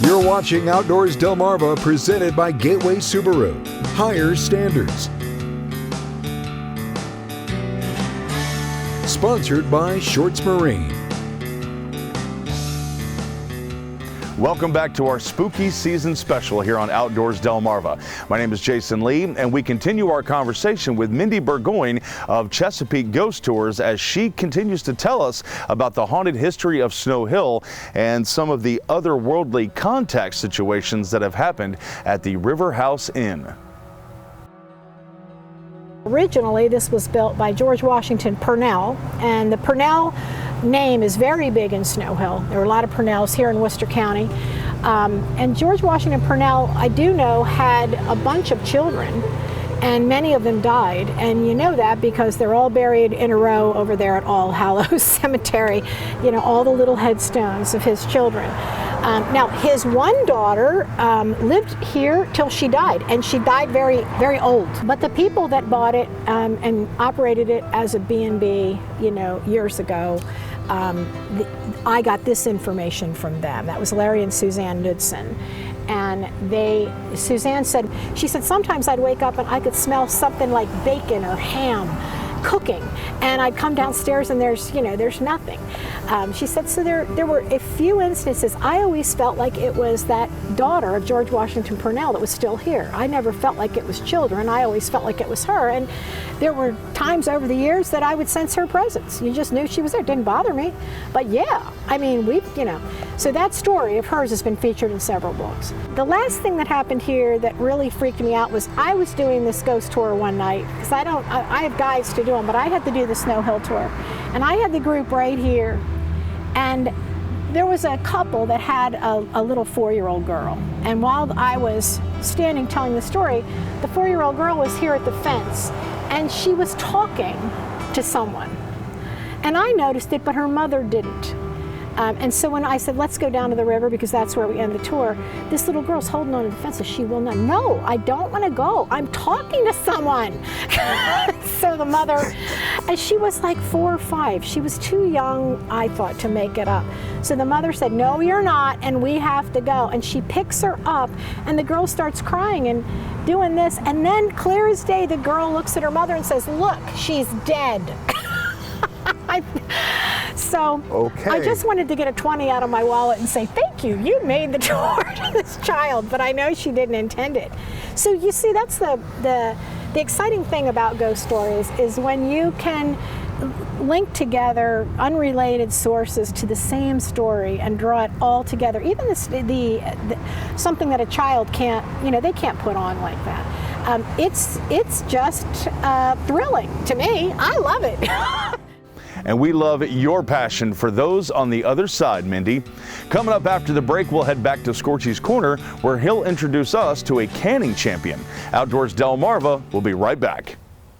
You're watching Outdoors Delmarva, presented by Gateway Subaru. Higher standards. Sponsored by Shorts Marine. Welcome back to our spooky season special here on Outdoors Delmarva. My name is Jason Lee, and we continue our conversation with Mindy Burgoyne of Chesapeake Ghost Tours as she continues to tell us about the haunted history of Snow Hill and some of the otherworldly contact situations that have happened at the River House Inn. Originally, this was built by George Washington Purnell, and the Purnell name is very big in Snow Hill. There were a lot of Purnells here in Worcester County. And George Washington Purnell, I do know, had a bunch of children, and many of them died. And you know that because they're all buried in a row over there at All Hallows Cemetery, you know, all the little headstones of his children. Now, his one daughter lived here till she died, and she died very, very old. But the people that bought it and operated it as a B&B, you know, years ago, I got this information from them. That was Larry and Suzanne Knudsen. And Suzanne said, she said, sometimes I'd wake up and I could smell something like bacon or ham cooking, and I'd come downstairs and there's nothing. She said, so there were a few instances. I always felt like it was that daughter of George Washington Purnell that was still here. I never felt like it was children. I always felt like it was her. And there were times over the years that I would sense her presence. You just knew she was there. It didn't bother me. But yeah, I mean, so that story of hers has been featured in several books. The last thing that happened here that really freaked me out was I was doing this ghost tour one night, because I have guides to do them, but I had to do the Snow Hill tour. And I had the group right here, and there was a couple that had a little 4-year-old girl. And while I was standing telling the story, the 4-year-old girl was here at the fence, and she was talking to someone. And I noticed it, but her mother didn't. And so when I said, let's go down to the river because that's where we end the tour, this little girl's holding on to the fence. She will not. No, I don't want to go. I'm talking to someone. So the mother, and she was like 4 or 5. She was too young, I thought, to make it up. So the mother said, no, you're not, and we have to go. And she picks her up, and the girl starts crying and doing this. And then, clear as day, the girl looks at her mother and says, look, she's dead. So okay. I just wanted to get a 20 out of my wallet and say, thank you, you made the tour to this child, but I know she didn't intend it. So you see, that's the exciting thing about ghost stories, is when you can link together unrelated sources to the same story and draw it all together. Even something that a child can't, they can't put on like that. It's just thrilling to me. I love it. And we love your passion for those on the other side, Mindy. Coming up after the break, we'll head back to Scorchy's Corner, where he'll introduce us to a canning champion. Outdoors Delmarva will be right back.